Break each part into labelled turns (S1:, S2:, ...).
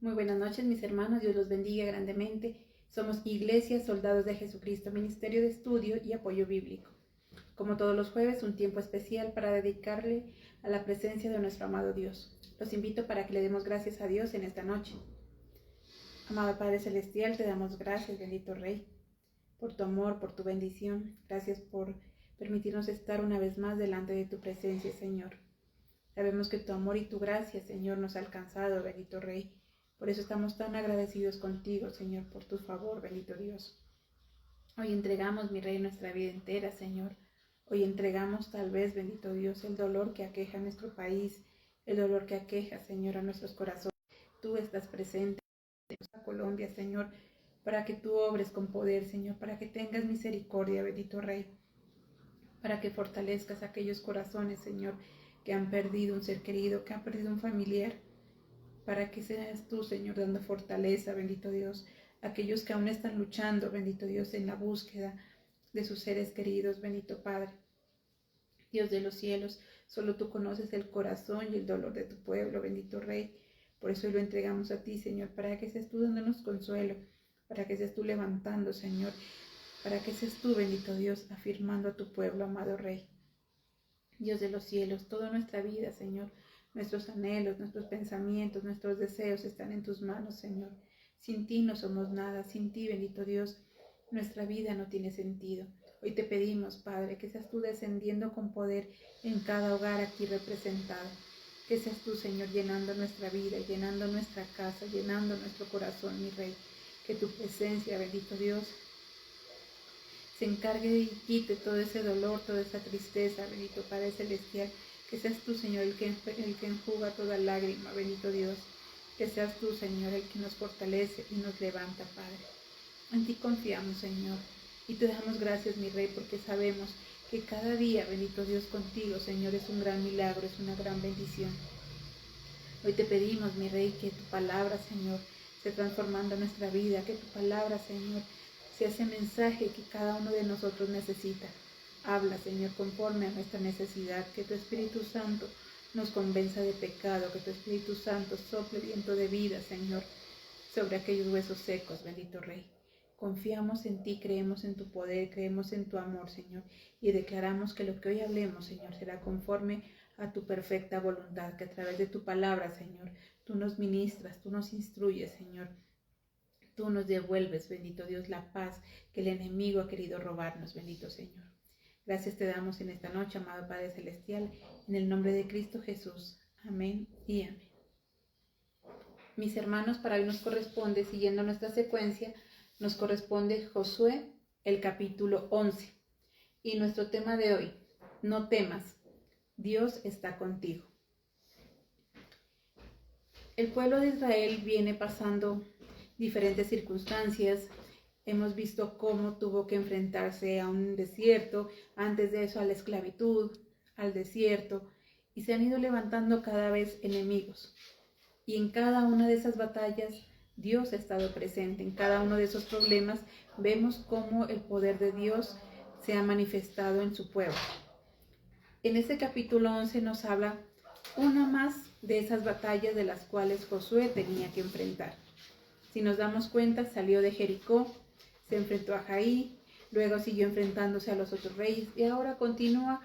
S1: Muy buenas noches, mis hermanos. Dios los bendiga grandemente. Somos Iglesia Soldados de Jesucristo, Ministerio de Estudio y Apoyo Bíblico. Como todos los jueves, un tiempo especial para dedicarle a la presencia de nuestro amado Dios. Los invito para que le demos gracias a Dios en esta noche. Amado Padre Celestial, te damos gracias, bendito Rey, por tu amor, por tu bendición. Gracias por permitirnos estar una vez más delante de tu presencia, Señor. Sabemos que tu amor y tu gracia, Señor, nos ha alcanzado, bendito Rey. Por eso estamos tan agradecidos contigo, Señor, por tu favor, bendito Dios. Hoy entregamos, mi Rey, nuestra vida entera, Señor. Hoy entregamos tal vez, bendito Dios, el dolor que aqueja a nuestro país, el dolor que aqueja, Señor, a nuestros corazones. Tú estás presente en nuestra Colombia, Señor, para que tú obres con poder, Señor, para que tengas misericordia, bendito Rey, para que fortalezcas aquellos corazones, Señor, que han perdido un ser querido, que han perdido un familiar, para que seas tú, Señor, dando fortaleza, bendito Dios, a aquellos que aún están luchando, bendito Dios, en la búsqueda de sus seres queridos, bendito Padre. Dios de los cielos, solo tú conoces el corazón y el dolor de tu pueblo, bendito Rey. Por eso hoy lo entregamos a ti, Señor, para que seas tú dándonos consuelo, para que seas tú levantando, Señor, para que seas tú, bendito Dios, afirmando a tu pueblo, amado Rey. Dios de los cielos, toda nuestra vida, Señor, nuestros anhelos, nuestros pensamientos, nuestros deseos están en tus manos, Señor. Sin ti no somos nada, sin ti, bendito Dios, nuestra vida no tiene sentido. Hoy te pedimos, Padre, que seas tú descendiendo con poder en cada hogar aquí representado. Que seas tú, Señor, llenando nuestra vida, llenando nuestra casa, llenando nuestro corazón, mi Rey. Que tu presencia, bendito Dios, se encargue y quite todo ese dolor, toda esa tristeza, bendito Padre Celestial. Que seas tú, Señor, el que enjuga toda lágrima, bendito Dios. Que seas tú, Señor, el que nos fortalece y nos levanta, Padre. En ti confiamos, Señor, y te damos gracias, mi Rey, porque sabemos que cada día, bendito Dios, contigo, Señor, es un gran milagro, es una gran bendición. Hoy te pedimos, mi Rey, que tu palabra, Señor, esté transformando nuestra vida, que tu palabra, Señor, sea ese mensaje que cada uno de nosotros necesita. Habla, Señor, conforme a nuestra necesidad, que tu Espíritu Santo nos convenza de pecado, que tu Espíritu Santo sople viento de vida, Señor, sobre aquellos huesos secos, bendito Rey. Confiamos en ti, creemos en tu poder, creemos en tu amor, Señor, y declaramos que lo que hoy hablemos, Señor, será conforme a tu perfecta voluntad, que a través de tu palabra, Señor, tú nos ministras, tú nos instruyes, Señor. Tú nos devuelves, bendito Dios, la paz que el enemigo ha querido robarnos, bendito Señor. Gracias te damos en esta noche, amado Padre Celestial, en el nombre de Cristo Jesús. Amén y amén. Mis hermanos, para hoy nos corresponde, siguiendo nuestra secuencia, nos corresponde Josué, el capítulo 11. Y nuestro tema de hoy, no temas, Dios está contigo. El pueblo de Israel viene pasando diferentes circunstancias. Hemos visto cómo tuvo que enfrentarse a un desierto, antes de eso a la esclavitud, al desierto, y se han ido levantando cada vez enemigos. Y en cada una de esas batallas Dios ha estado presente. En cada uno de esos problemas vemos cómo el poder de Dios se ha manifestado en su pueblo. En este capítulo 11 nos habla una más de esas batallas de las cuales Josué tenía que enfrentar. Si nos damos cuenta, salió de Jericó, se enfrentó a Jaí, luego siguió enfrentándose a los otros reyes y ahora continúa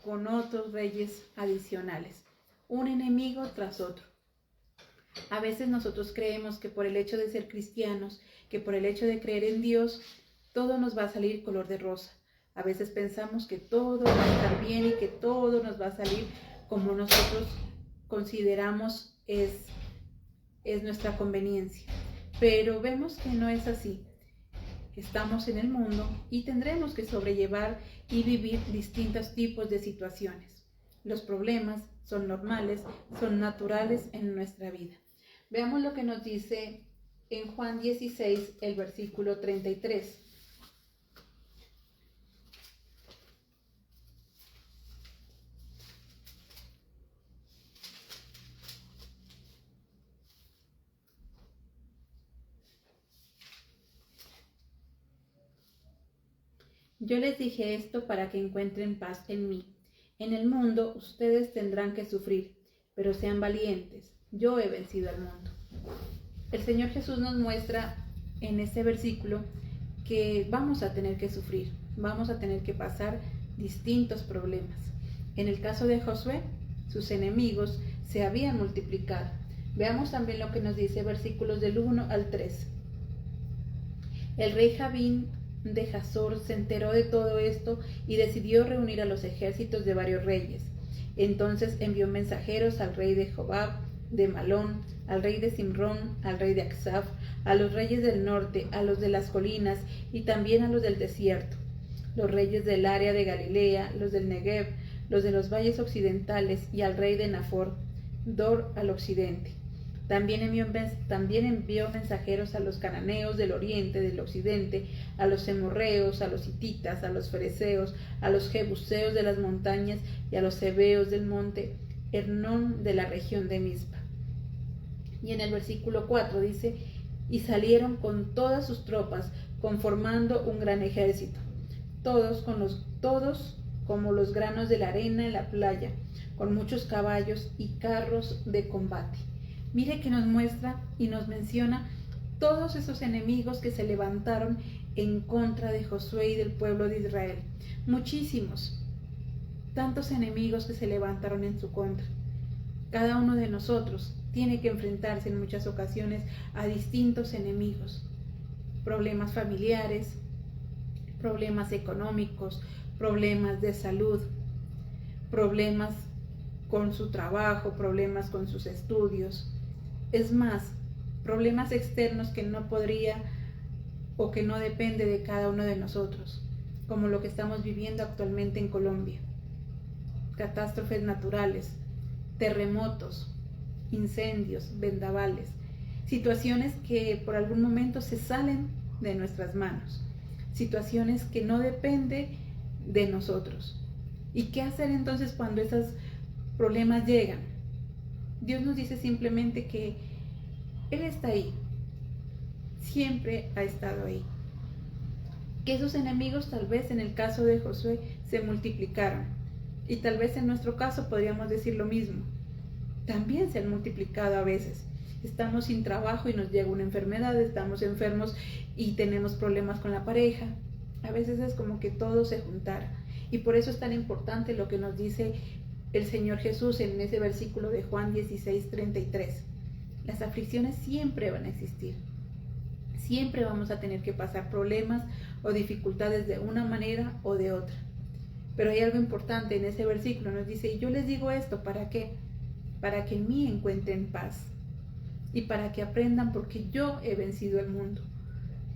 S1: con otros reyes adicionales, un enemigo tras otro. A veces nosotros creemos que por el hecho de ser cristianos, que por el hecho de creer en Dios, todo nos va a salir color de rosa. A veces pensamos que todo va a estar bien y que todo nos va a salir como nosotros consideramos es nuestra conveniencia. Pero vemos que no es así. Estamos en el mundo y tendremos que sobrellevar y vivir distintos tipos de situaciones. Los problemas son normales, son naturales en nuestra vida. Veamos lo que nos dice en Juan 16, el versículo 33. Yo les dije esto para que encuentren paz en mí. En el mundo ustedes tendrán que sufrir, pero sean valientes. Yo he vencido al mundo. El Señor Jesús nos muestra en este versículo que vamos a tener que sufrir, vamos a tener que pasar distintos problemas. En el caso de Josué, sus enemigos se habían multiplicado. Veamos también lo que nos dice versículos del 1 al 3. El rey Jabín de Hazor se enteró de todo esto y decidió reunir a los ejércitos de varios reyes. Entonces envió mensajeros al rey de Jobab, de Malón, al rey de Simrón, al rey de Aksaf, a los reyes del norte, a los de las colinas y también a los del desierto, los reyes del área de Galilea, los del Negev, los de los valles occidentales y al rey de Nafor, Dor al occidente. También envió mensajeros a los cananeos del oriente, del occidente, a los emorreos, a los hititas, a los fereceos, a los jebuseos de las montañas y a los heveos del monte Hernón de la región de Mizpa. Y en el versículo 4 dice, y salieron con todas sus tropas, conformando un gran ejército, todos como los granos de la arena en la playa, con muchos caballos y carros de combate. Mire que nos muestra y nos menciona todos esos enemigos que se levantaron en contra de Josué y del pueblo de Israel. Muchísimos, tantos enemigos que se levantaron en su contra. Cada uno de nosotros tiene que enfrentarse en muchas ocasiones a distintos enemigos. Problemas familiares, problemas económicos, problemas de salud, problemas con su trabajo, problemas con sus estudios. Es más, problemas externos que no podría o que no depende de cada uno de nosotros, como lo que estamos viviendo actualmente en Colombia. Catástrofes naturales, terremotos, incendios, vendavales, situaciones que por algún momento se salen de nuestras manos, situaciones que no dependen de nosotros. ¿Y qué hacer entonces cuando esos problemas llegan? Dios nos dice simplemente que Él está ahí, siempre ha estado ahí. Que esos enemigos tal vez en el caso de Josué se multiplicaron y tal vez en nuestro caso podríamos decir lo mismo. También se han multiplicado a veces. Estamos sin trabajo y nos llega una enfermedad, estamos enfermos y tenemos problemas con la pareja. A veces es como que todo se juntara. Y por eso es tan importante lo que nos dice el Señor Jesús en ese versículo de Juan 16:33. Las aflicciones siempre van a existir. Siempre vamos a tener que pasar problemas o dificultades de una manera o de otra. Pero hay algo importante en ese versículo. Nos dice, y yo les digo esto, ¿para qué? Para que en mí encuentren paz y para que aprendan porque yo he vencido el mundo.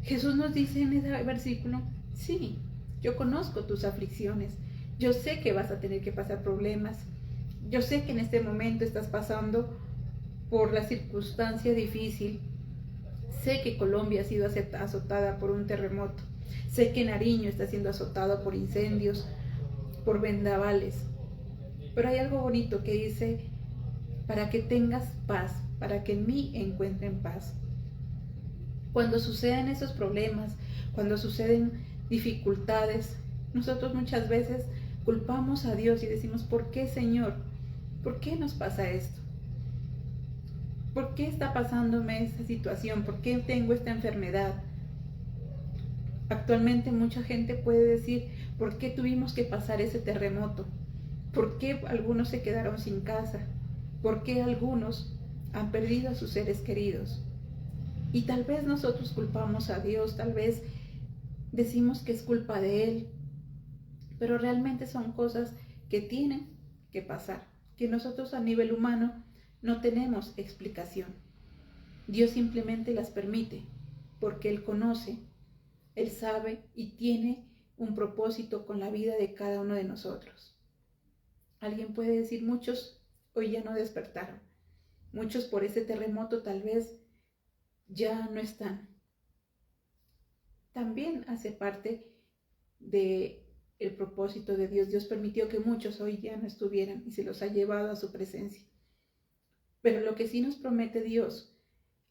S1: Jesús nos dice en ese versículo, sí, yo conozco tus aflicciones, yo sé que vas a tener que pasar problemas, yo sé que en este momento estás pasando por la circunstancia difícil, sé que Colombia ha sido azotada por un terremoto, sé que Nariño está siendo azotado por incendios, por vendavales, pero hay algo bonito que dice, para que tengas paz, para que en mí encuentren paz. Cuando suceden esos problemas, cuando suceden dificultades, nosotros muchas veces culpamos a Dios y decimos, ¿por qué, Señor? ¿Por qué nos pasa esto? ¿Por qué está pasándome esta situación? ¿Por qué tengo esta enfermedad? Actualmente mucha gente puede decir, ¿por qué tuvimos que pasar ese terremoto? ¿Por qué algunos se quedaron sin casa? ¿Por qué algunos han perdido a sus seres queridos? Y tal vez nosotros culpamos a Dios, tal vez decimos que es culpa de Él, pero realmente son cosas que tienen que pasar, que nosotros a nivel humano no tenemos explicación. Dios simplemente las permite, porque Él conoce, Él sabe y tiene un propósito con la vida de cada uno de nosotros. Alguien puede decir, muchos hoy ya no despertaron, muchos por ese terremoto tal vez ya no están. También hace parte del propósito de Dios. Dios permitió que muchos hoy ya no estuvieran y se los ha llevado a su presencia. Pero lo que sí nos promete Dios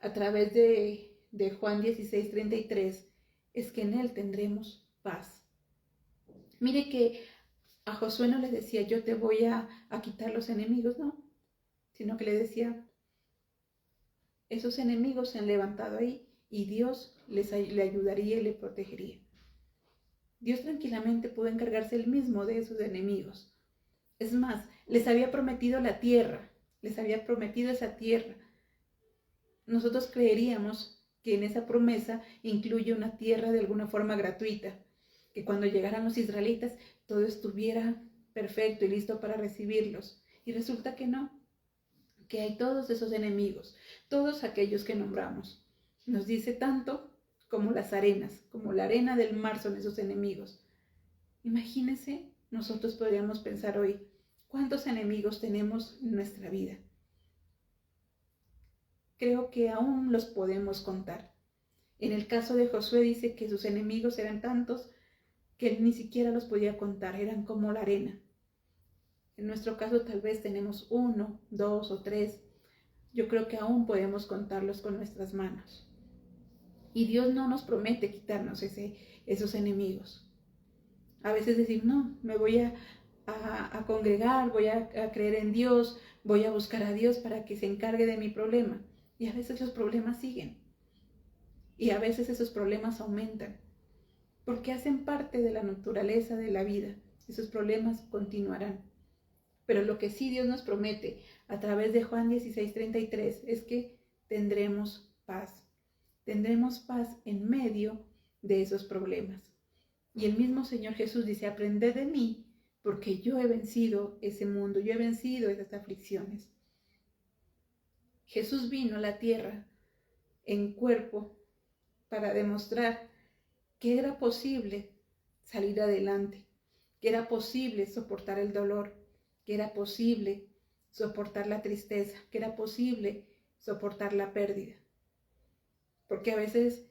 S1: a través de Juan 16:33 es que en Él tendremos paz. Mire que a Josué no le decía, yo te voy a quitar los enemigos, no, sino que le decía, esos enemigos se han levantado ahí y Dios le ayudaría y le protegería. Dios tranquilamente pudo encargarse él mismo de esos enemigos. Es más, les había prometido la tierra, les había prometido esa tierra. Nosotros creeríamos que en esa promesa incluye una tierra de alguna forma gratuita, que cuando llegaran los israelitas todo estuviera perfecto y listo para recibirlos. Y resulta que no, que hay todos esos enemigos, todos aquellos que nombramos. Nos dice tanto como las arenas, como la arena del mar son esos enemigos. Imagínense, nosotros podríamos pensar hoy, ¿cuántos enemigos tenemos en nuestra vida? Creo que aún los podemos contar. En el caso de Josué dice que sus enemigos eran tantos que él ni siquiera los podía contar, eran como la arena. En nuestro caso tal vez tenemos 1, 2 o 3. Yo creo que aún podemos contarlos con nuestras manos. Y Dios no nos promete quitarnos esos enemigos. A veces decir, no, me voy a congregar, voy a creer en Dios, voy a buscar a Dios para que se encargue de mi problema. Y a veces los problemas siguen. Y a veces esos problemas aumentan. Porque hacen parte de la naturaleza de la vida. Esos problemas continuarán. Pero lo que sí Dios nos promete a través de Juan 16:33 es que tendremos paz. Tendremos paz en medio de esos problemas. Y el mismo Señor Jesús dice, aprended de mí, porque yo he vencido ese mundo, yo he vencido esas aflicciones. Jesús vino a la tierra en cuerpo para demostrar que era posible salir adelante, que era posible soportar el dolor, que era posible soportar la tristeza, que era posible soportar la pérdida. Porque a veces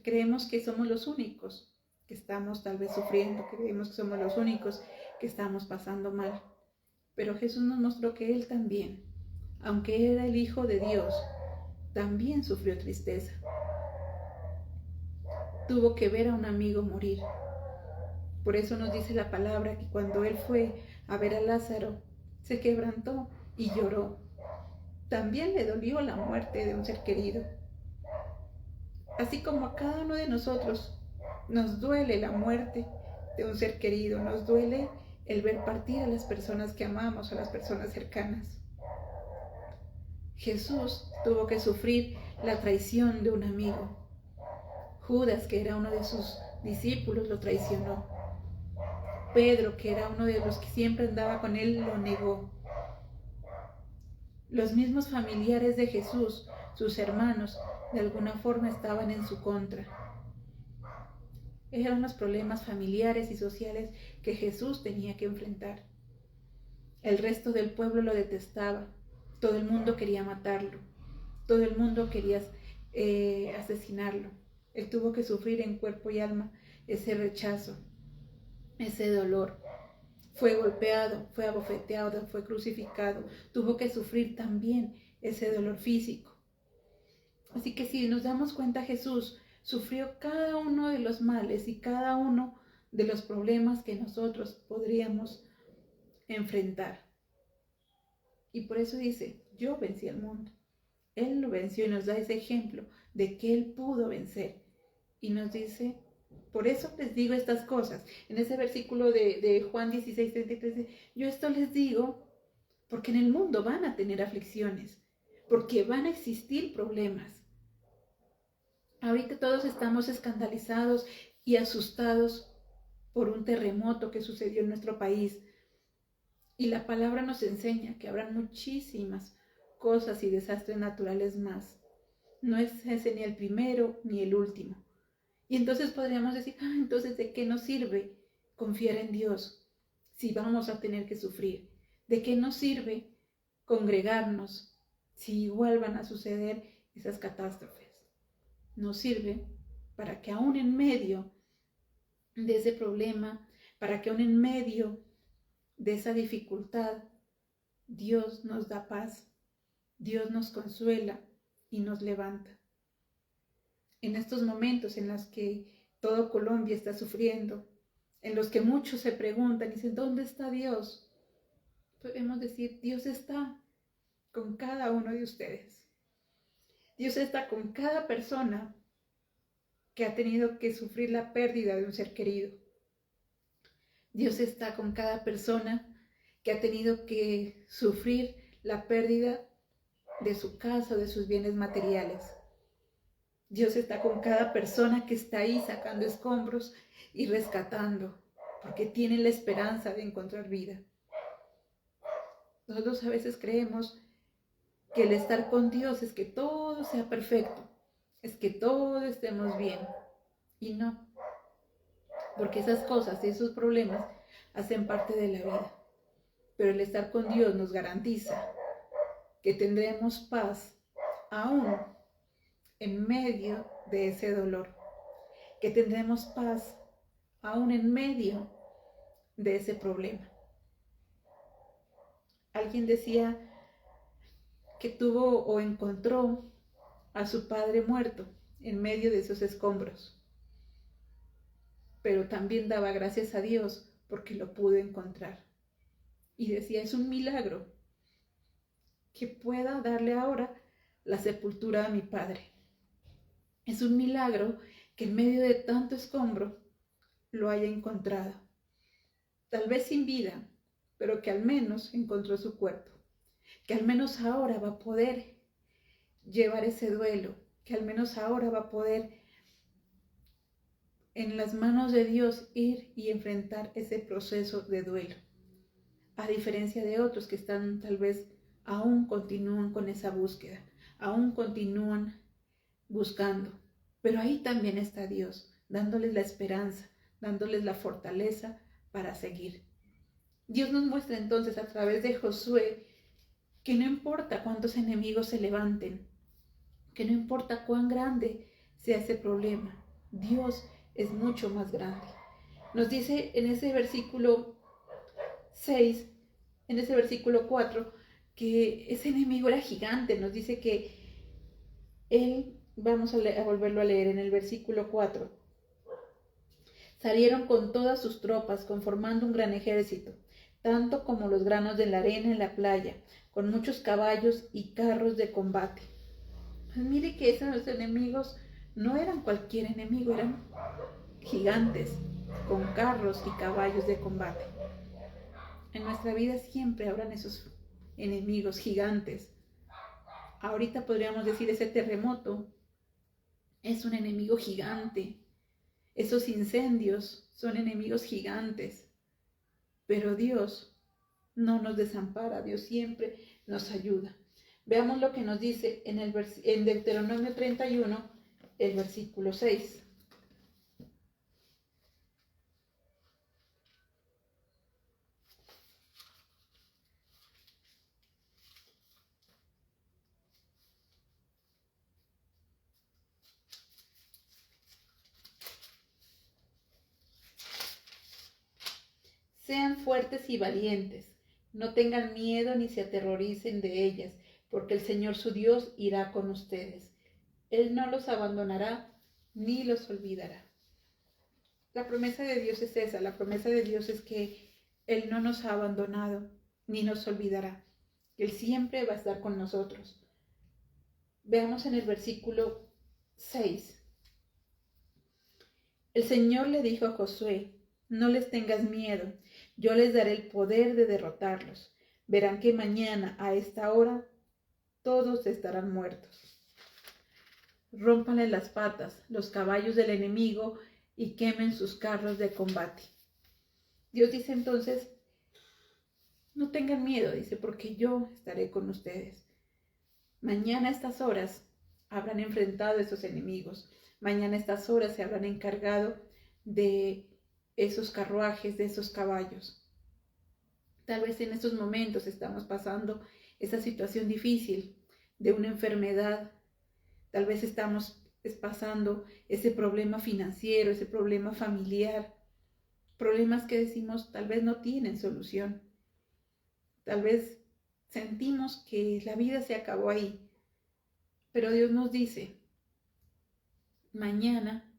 S1: creemos que somos los únicos que estamos tal vez sufriendo, creemos que somos los únicos que estamos pasando mal. Pero Jesús nos mostró que Él también, aunque era el Hijo de Dios, también sufrió tristeza. Tuvo que ver a un amigo morir. Por eso nos dice la palabra que cuando Él fue a ver a Lázaro, se quebrantó y lloró. También le dolió la muerte de un ser querido. Así como a cada uno de nosotros nos duele la muerte de un ser querido, nos duele el ver partir a las personas que amamos, a las personas cercanas. Jesús tuvo que sufrir la traición de un amigo. Judas, que era uno de sus discípulos, lo traicionó. Pedro, que era uno de los que siempre andaba con él, lo negó. Los mismos familiares de Jesús, sus hermanos, de alguna forma estaban en su contra. Eran los problemas familiares y sociales que Jesús tenía que enfrentar. El resto del pueblo lo detestaba. Todo el mundo quería matarlo. Todo el mundo quería asesinarlo. Él tuvo que sufrir en cuerpo y alma ese rechazo, ese dolor. Fue golpeado, fue abofeteado, fue crucificado. Tuvo que sufrir también ese dolor físico. Así que si nos damos cuenta, Jesús sufrió cada uno de los males y cada uno de los problemas que nosotros podríamos enfrentar. Y por eso dice, yo vencí al mundo. Él lo venció y nos da ese ejemplo de que Él pudo vencer. Y nos dice, por eso les digo estas cosas. En ese versículo de Juan 16:33, yo esto les digo porque en el mundo van a tener aflicciones, porque van a existir problemas. Ahorita todos estamos escandalizados y asustados por un terremoto que sucedió en nuestro país. Y la palabra nos enseña que habrá muchísimas cosas y desastres naturales más. No es ese ni el primero ni el último. Y entonces podríamos decir, entonces ¿de qué nos sirve confiar en Dios si vamos a tener que sufrir? ¿De qué nos sirve congregarnos si igual van a suceder esas catástrofes? Nos sirve para que aún en medio de ese problema, para que aún en medio de esa dificultad, Dios nos da paz, Dios nos consuela y nos levanta. En estos momentos en los que todo Colombia está sufriendo, en los que muchos se preguntan y dicen, ¿dónde está Dios? Podemos decir, Dios está con cada uno de ustedes. Dios está con cada persona que ha tenido que sufrir la pérdida de un ser querido. Dios está con cada persona que ha tenido que sufrir la pérdida de su casa, de sus bienes materiales. Dios está con cada persona que está ahí sacando escombros y rescatando, porque tiene la esperanza de encontrar vida. Nosotros a veces creemos que el estar con Dios es que todo sea perfecto, es que todo estemos bien. Y no, porque esas cosas y esos problemas hacen parte de la vida. Pero el estar con Dios nos garantiza que tendremos paz aún en medio de ese dolor, que tendremos paz aún en medio de ese problema. Alguien decía que tuvo o encontró a su padre muerto en medio de esos escombros, pero también daba gracias a Dios porque lo pudo encontrar. Y decía, es un milagro que pueda darle ahora la sepultura a mi padre. Es un milagro que en medio de tanto escombro lo haya encontrado. Tal vez sin vida, pero que al menos encontró su cuerpo. Que al menos ahora va a poder llevar ese duelo. Que al menos ahora va a poder en las manos de Dios ir y enfrentar ese proceso de duelo. A diferencia de otros que están tal vez aún continúan con esa búsqueda, aún continúan buscando. Pero ahí también está Dios, dándoles la esperanza, dándoles la fortaleza para seguir. Dios nos muestra entonces a través de Josué que no importa cuántos enemigos se levanten, que no importa cuán grande sea ese problema, Dios es mucho más grande. Nos dice en ese versículo 6, en ese versículo 4, que ese enemigo era gigante. Nos dice que él, vamos a volverlo a leer en el versículo 4. Salieron con todas sus tropas, conformando un gran ejército, tanto como los granos de la arena en la playa, con muchos caballos y carros de combate. Pues mire que esos enemigos no eran cualquier enemigo, eran gigantes, con carros y caballos de combate. En nuestra vida siempre habrán esos enemigos gigantes. Ahorita podríamos decir ese terremoto es un enemigo gigante. Esos incendios son enemigos gigantes. Pero Dios no nos desampara, Dios siempre nos ayuda. Veamos lo que nos dice en Deuteronomio 31, el versículo 6. Sean fuertes y valientes, no tengan miedo ni se aterroricen de ellas, porque el Señor su Dios irá con ustedes. Él no los abandonará ni los olvidará. La promesa de Dios es esa, la promesa de Dios es que Él no nos ha abandonado ni nos olvidará. Él siempre va a estar con nosotros. Veamos en el versículo 6. El Señor le dijo a Josué, no les tengas miedo, yo les daré el poder de derrotarlos. Verán que mañana a esta hora todos estarán muertos. Rómpanle las patas, los caballos del enemigo, y quemen sus carros de combate. Dios dice entonces, no tengan miedo, dice, porque yo estaré con ustedes. Mañana a estas horas habrán enfrentado a esos enemigos. Mañana a estas horas se habrán encargado de esos carruajes, de esos caballos. Tal vez en estos momentos estamos pasando esa situación difícil de una enfermedad. Tal vez estamos pasando ese problema financiero, ese problema familiar. Problemas que decimos tal vez no tienen solución. Tal vez sentimos que la vida se acabó ahí. Pero Dios nos dice, mañana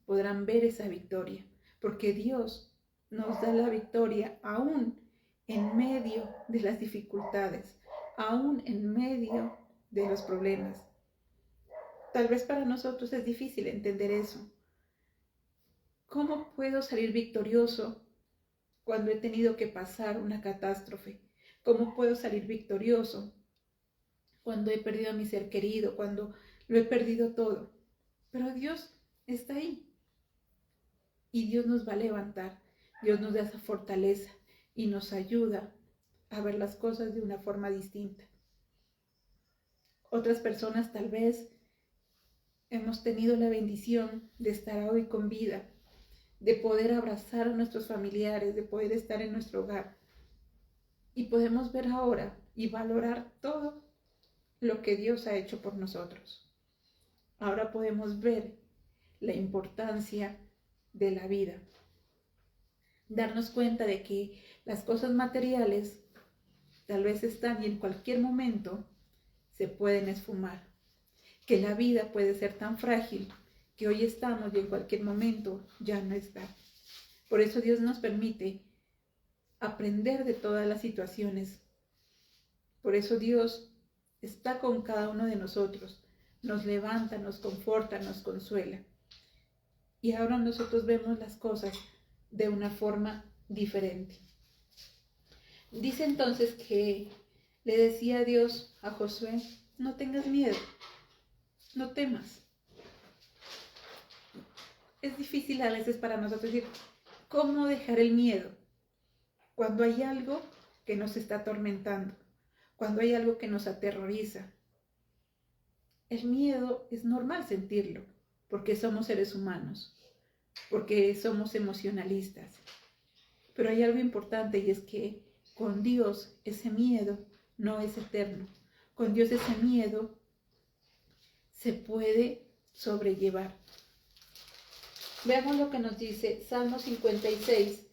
S1: podrán ver esa victoria, porque Dios nos da la victoria aún en medio de las dificultades, aún en medio de los problemas. Tal vez para nosotros es difícil entender eso. ¿Cómo puedo salir victorioso cuando he tenido que pasar una catástrofe? ¿Cómo puedo salir victorioso cuando he perdido a mi ser querido, cuando lo he perdido todo? Pero Dios está ahí y Dios nos va a levantar. Dios nos da esa fortaleza y nos ayuda a ver las cosas de una forma distinta. Otras personas tal vez hemos tenido la bendición de estar hoy con vida, de poder abrazar a nuestros familiares, de poder estar en nuestro hogar. Y podemos ver ahora y valorar todo lo que Dios ha hecho por nosotros. Ahora podemos ver la importancia de la vida. Darnos cuenta de que las cosas materiales tal vez están y en cualquier momento se pueden esfumar. Que la vida puede ser tan frágil que hoy estamos y en cualquier momento ya no está. Por eso Dios nos permite aprender de todas las situaciones. Por eso Dios está con cada uno de nosotros, nos levanta, nos conforta, nos consuela. Y ahora nosotros vemos las cosas de una forma diferente. Dice entonces que le decía Dios a Josué: no tengas miedo, no temas. Es difícil a veces para nosotros decir, ¿cómo dejar el miedo? Cuando hay algo que nos está atormentando, cuando hay algo que nos aterroriza. El miedo es normal sentirlo, porque somos seres humanos, porque somos emocionalistas. Pero hay algo importante y es que con Dios ese miedo no es eterno. Con Dios ese miedo se puede sobrellevar. Veamos lo que nos dice Salmo 56,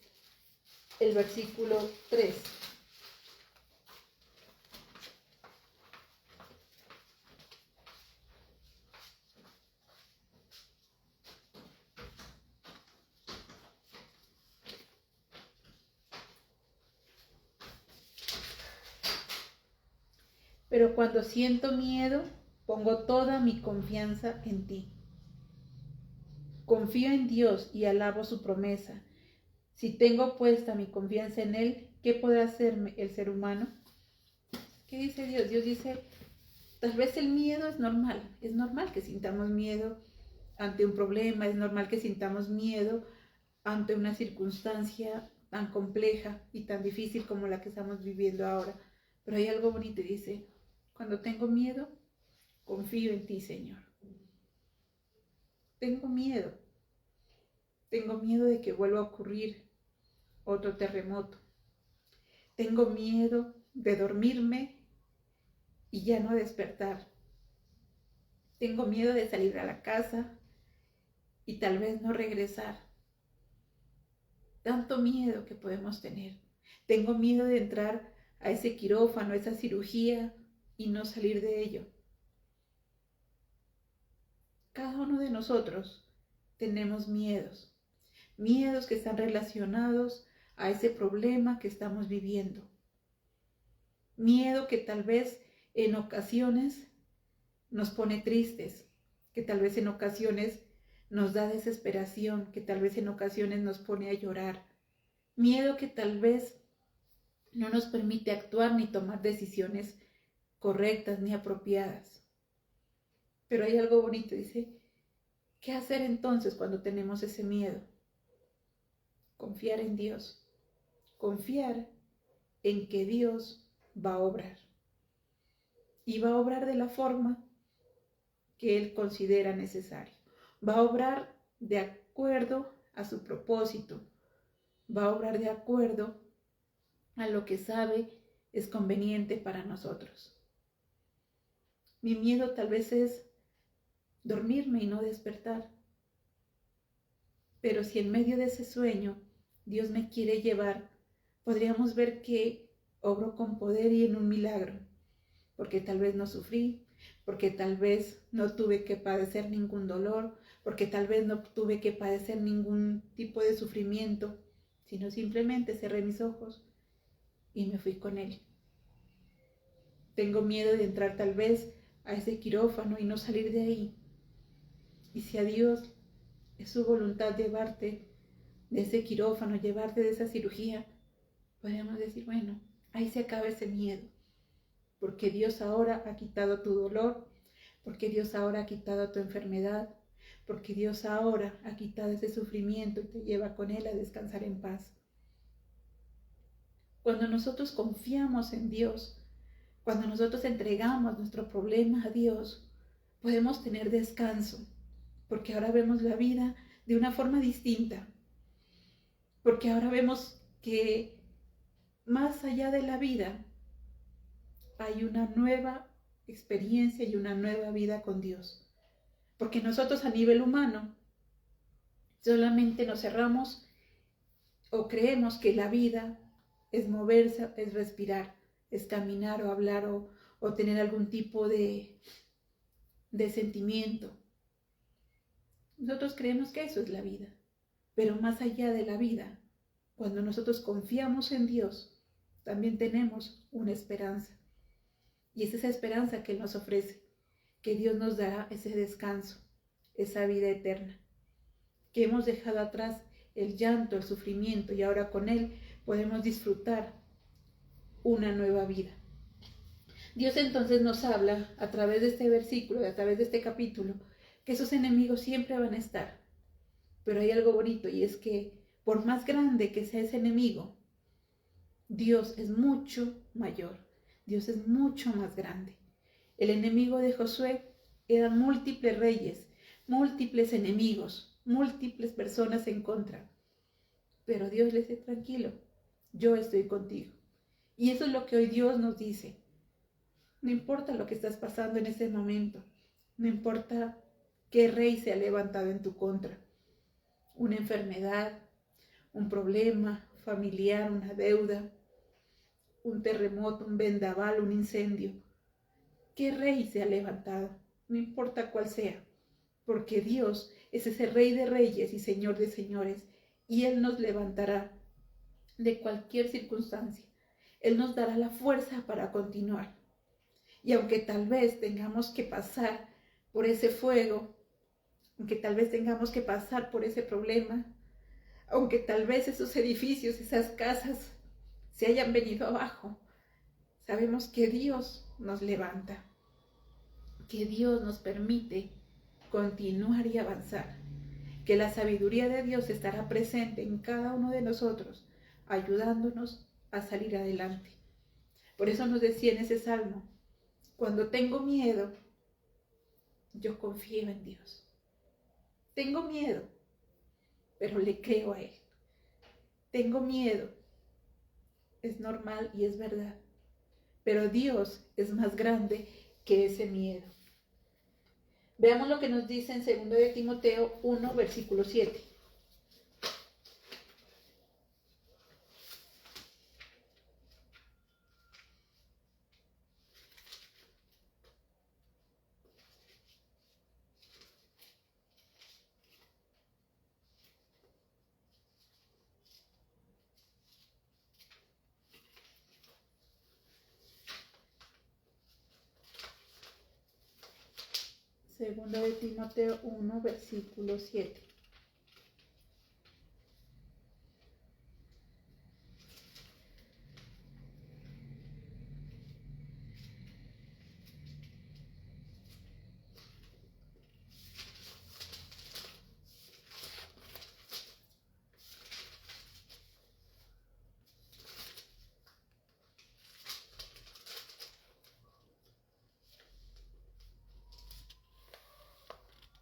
S1: el versículo 3. Pero cuando siento miedo, pongo toda mi confianza en ti. Confío en Dios y alabo su promesa. Si tengo puesta mi confianza en Él, ¿qué podrá hacerme el ser humano? ¿Qué dice Dios? Dios dice, tal vez el miedo es normal que sintamos miedo ante un problema, es normal que sintamos miedo ante una circunstancia tan compleja y tan difícil como la que estamos viviendo ahora. Pero hay algo bonito y dice, cuando tengo miedo, confío en ti, Señor. Tengo miedo de que vuelva a ocurrir otro terremoto. Tengo miedo de dormirme y ya no despertar. Tengo miedo de salir a la casa y tal vez no regresar. Tanto miedo que podemos tener. Tengo miedo de entrar a ese quirófano, a esa cirugía y no salir de ello. Cada uno de nosotros tenemos miedos que están relacionados a ese problema que estamos viviendo. Miedo que tal vez en ocasiones nos pone tristes, que tal vez en ocasiones nos da desesperación, que tal vez en ocasiones nos pone a llorar. Miedo que tal vez no nos permite actuar ni tomar decisiones correctas ni apropiadas. Pero hay algo bonito, dice, ¿qué hacer entonces cuando tenemos ese miedo? Confiar en Dios, confiar en que Dios va a obrar. Y va a obrar de la forma que Él considera necesario. Va a obrar de acuerdo a su propósito. Va a obrar de acuerdo a lo que sabe es conveniente para nosotros. Mi miedo tal vez es dormirme y no despertar. Pero si en medio de ese sueño Dios me quiere llevar, podríamos ver que obro con poder y en un milagro, porque tal vez no sufrí, porque tal vez no tuve que padecer ningún dolor, porque tal vez no tuve que padecer ningún tipo de sufrimiento, sino simplemente cerré mis ojos y me fui con Él. Tengo miedo de entrar tal vez a ese quirófano y no salir de ahí, Y si a Dios es su voluntad llevarte de ese quirófano, llevarte de esa cirugía, podríamos decir, bueno, ahí se acaba ese miedo, porque Dios ahora ha quitado tu dolor, porque Dios ahora ha quitado tu enfermedad, porque Dios ahora ha quitado ese sufrimiento y te lleva con Él a descansar en paz. Cuando nosotros confiamos en Dios, cuando nosotros entregamos nuestro problema a Dios, podemos tener descanso, porque ahora vemos la vida de una forma distinta, porque ahora vemos que más allá de la vida hay una nueva experiencia y una nueva vida con Dios. Porque nosotros a nivel humano solamente nos cerramos o creemos que la vida es moverse, es respirar, es caminar o hablar o tener algún tipo de sentimiento. Nosotros creemos que eso es la vida, pero más allá de la vida, cuando nosotros confiamos en Dios, también tenemos una esperanza. Y es esa esperanza que Él nos ofrece, que Dios nos dará ese descanso, esa vida eterna, que hemos dejado atrás el llanto, el sufrimiento, y ahora con Él podemos disfrutar una nueva vida. Dios entonces nos habla a través de este versículo, a través de este capítulo, que esos enemigos siempre van a estar. Pero hay algo bonito, y es que por más grande que sea ese enemigo, Dios es mucho mayor, Dios es mucho más grande. El enemigo de Josué eran múltiples reyes, múltiples enemigos, múltiples personas en contra. Pero Dios le dice, tranquilo, yo estoy contigo. Y eso es lo que hoy Dios nos dice. No importa lo que estás pasando en ese momento, no importa qué rey se ha levantado en tu contra, una enfermedad, un problema familiar, una deuda, un terremoto, un vendaval, un incendio. ¿Qué rey se ha levantado? No importa cuál sea, porque Dios es ese Rey de reyes y Señor de señores, y Él nos levantará de cualquier circunstancia. Él nos dará la fuerza para continuar. Y aunque tal vez tengamos que pasar por ese fuego, aunque tal vez tengamos que pasar por ese problema, aunque tal vez esos edificios, esas casas se hayan venido abajo, sabemos que Dios nos levanta, que Dios nos permite continuar y avanzar, que la sabiduría de Dios estará presente en cada uno de nosotros, ayudándonos a salir adelante. Por eso nos decía en ese salmo, cuando tengo miedo, yo confío en Dios. Tengo miedo, pero le creo a Él. Tengo miedo, es normal y es verdad, pero Dios es más grande que ese miedo. Veamos lo que nos dice en 2 de Timoteo 1, versículo 7. Segunda de Timoteo 1, versículo 7.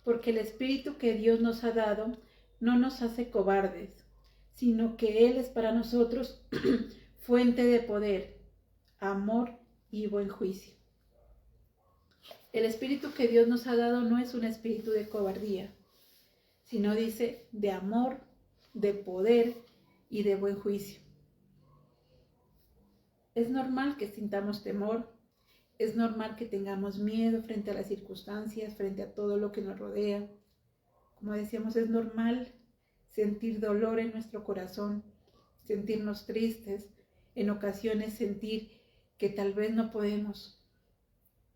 S1: Porque el Espíritu que Dios nos ha dado no nos hace cobardes, sino que Él es para nosotros fuente de poder, amor y buen juicio. El Espíritu que Dios nos ha dado no es un espíritu de cobardía, sino dice de amor, de poder y de buen juicio. Es normal que sintamos temor, es normal que tengamos miedo frente a las circunstancias, frente a todo lo que nos rodea. Como decíamos, es normal sentir dolor en nuestro corazón, sentirnos tristes, en ocasiones sentir que tal vez no podemos.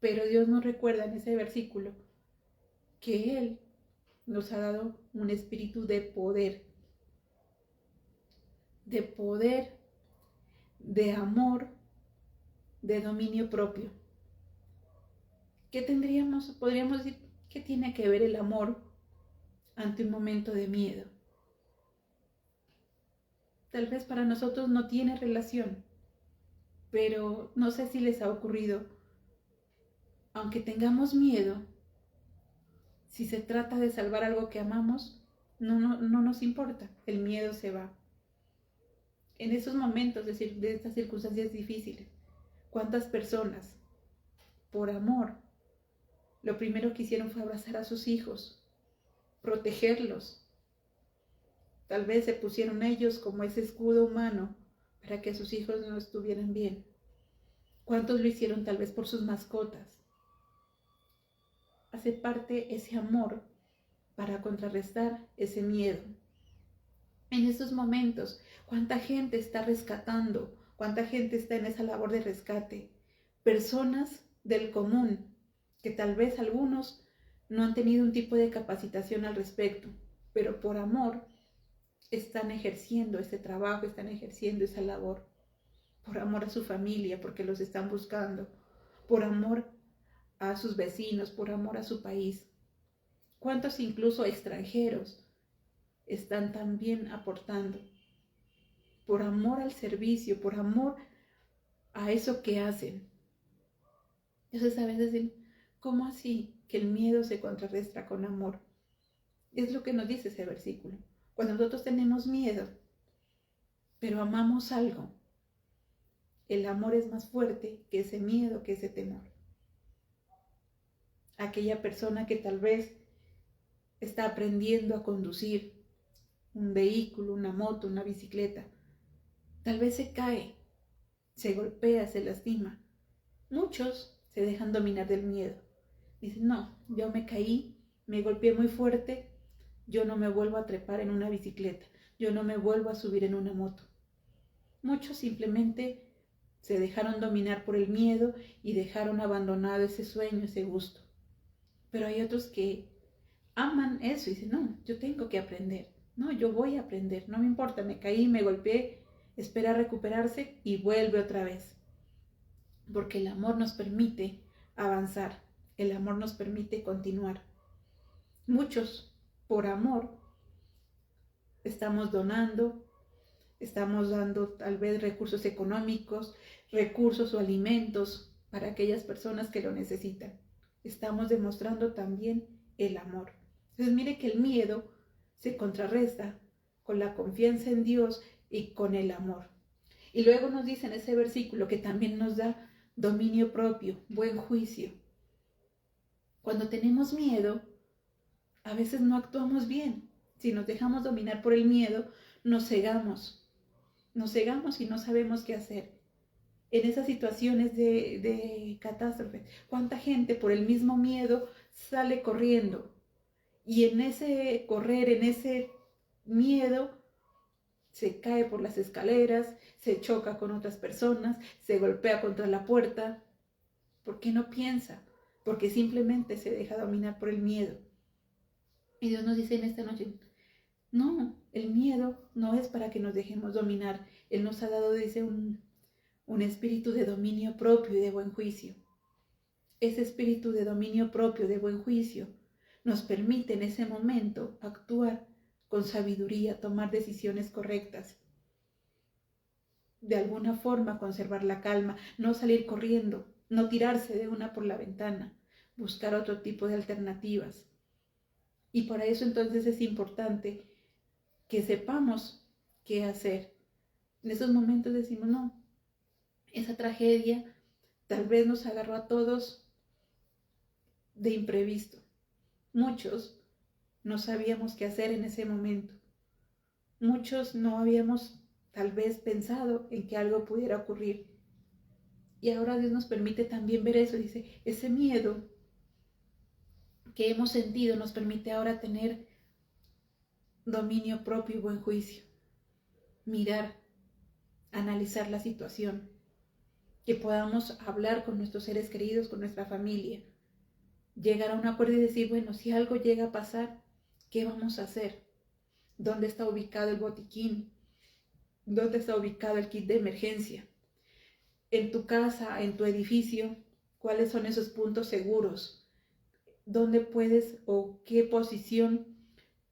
S1: Pero Dios nos recuerda en ese versículo que Él nos ha dado un espíritu de poder, de amor, de dominio propio. ¿Qué podríamos decir, qué tiene que ver el amor ante un momento de miedo? Tal vez para nosotros no tiene relación, pero no sé si les ha ocurrido, aunque tengamos miedo, si se trata de salvar algo que amamos, no nos importa, el miedo se va. En esos momentos, es decir, de estas circunstancias difíciles, ¿cuántas personas, por amor, lo primero que hicieron fue abrazar a sus hijos, protegerlos? Tal vez se pusieron ellos como ese escudo humano para que sus hijos no estuvieran bien. ¿Cuántos lo hicieron tal vez por sus mascotas? Hace parte ese amor para contrarrestar ese miedo. En estos momentos, ¿cuánta gente está rescatando? ¿Cuánta gente está en esa labor de rescate? Personas del común, que tal vez algunos no han tenido un tipo de capacitación al respecto, pero por amor están ejerciendo ese trabajo, están ejerciendo esa labor. Por amor a su familia, porque los están buscando. Por amor a sus vecinos, por amor a su país. ¿Cuántos incluso extranjeros están también aportando? Por amor al servicio, por amor a eso que hacen. Entonces a veces dicen, ¿cómo así que el miedo se contrarresta con amor? Es lo que nos dice ese versículo. Cuando nosotros tenemos miedo, pero amamos algo, el amor es más fuerte que ese miedo, que ese temor. Aquella persona que tal vez está aprendiendo a conducir un vehículo, una moto, una bicicleta, tal vez se cae, se golpea, se lastima. Muchos se dejan dominar del miedo. Dicen, no, yo me caí, me golpeé muy fuerte, yo no me vuelvo a trepar en una bicicleta, yo no me vuelvo a subir en una moto. Muchos simplemente se dejaron dominar por el miedo y dejaron abandonado ese sueño, ese gusto. Pero hay otros que aman eso y dicen, no, yo tengo que aprender, no, yo voy a aprender, no me importa, me caí, me golpeé, espera recuperarse y vuelve otra vez. Porque el amor nos permite avanzar, el amor nos permite continuar. Muchos, por amor, estamos donando, estamos dando tal vez recursos económicos, recursos o alimentos para aquellas personas que lo necesitan. Estamos demostrando también el amor. Entonces mire que el miedo se contrarresta con la confianza en Dios y con el amor. Y luego nos dice en ese versículo que también nos da dominio propio, buen juicio. Cuando tenemos miedo, a veces no actuamos bien. Si nos dejamos dominar por el miedo, nos cegamos y no sabemos qué hacer. En esas situaciones de catástrofe, ¿cuánta gente por el mismo miedo sale corriendo? Y en ese correr, en ese miedo, se cae por las escaleras, se choca con otras personas, se golpea contra la puerta. ¿Por qué no piensa? Porque simplemente se deja dominar por el miedo. Y Dios nos dice en esta noche, no, el miedo no es para que nos dejemos dominar. Él nos ha dado, dice, un espíritu de dominio propio y de buen juicio. Ese espíritu de dominio propio, de buen juicio, nos permite en ese momento actuar con sabiduría, tomar decisiones correctas. De alguna forma conservar la calma, no salir corriendo, no tirarse de una por la ventana, buscar otro tipo de alternativas. Y para eso entonces es importante que sepamos qué hacer. En esos momentos decimos, no, esa tragedia tal vez nos agarró a todos de imprevisto. Muchos no sabíamos qué hacer en ese momento. Muchos no habíamos tal vez pensado en que algo pudiera ocurrir. Y ahora Dios nos permite también ver eso. Dice, ese miedo que hemos sentido nos permite ahora tener dominio propio y buen juicio. Mirar, analizar la situación. Que podamos hablar con nuestros seres queridos, con nuestra familia. Llegar a un acuerdo y decir, bueno, si algo llega a pasar, ¿Qué vamos a hacer? ¿Dónde está ubicado el botiquín? ¿Dónde está ubicado el kit de emergencia? En tu casa, en tu edificio, ¿cuáles son esos puntos seguros? ¿Dónde puedes o qué posición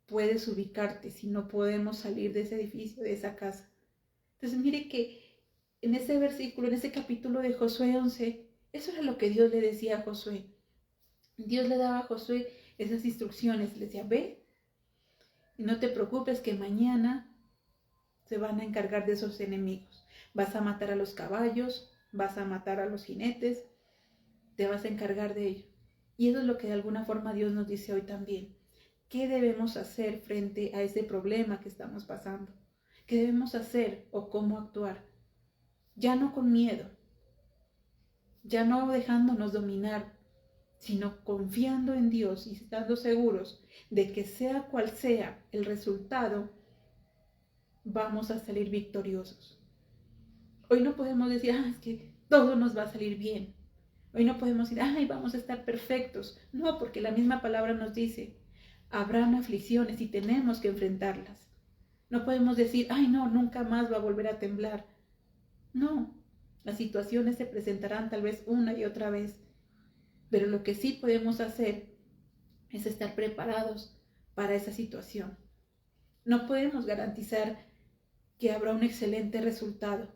S1: puedes ubicarte si no podemos salir de ese edificio, de esa casa? Entonces mire que en ese versículo, en ese capítulo de Josué 11, eso era lo que Dios le decía a Josué. Dios le daba a Josué esas instrucciones, le decía, ve y no te preocupes que mañana se van a encargar de esos enemigos. Vas a matar a los caballos, vas a matar a los jinetes, te vas a encargar de ello. Y eso es lo que de alguna forma Dios nos dice hoy también. ¿Qué debemos hacer frente a ese problema que estamos pasando? ¿Qué debemos hacer o cómo actuar? Ya no con miedo, ya no dejándonos dominar, sino confiando en Dios y estando seguros de que sea cual sea el resultado, vamos a salir victoriosos. Hoy no podemos decir, es que todo nos va a salir bien. Hoy no podemos decir, vamos a estar perfectos. No, porque la misma palabra nos dice, habrán aflicciones y tenemos que enfrentarlas. No podemos decir, no, nunca más va a volver a temblar. No, las situaciones se presentarán tal vez una y otra vez, pero lo que sí podemos hacer es estar preparados para esa situación. No podemos garantizar que habrá un excelente resultado.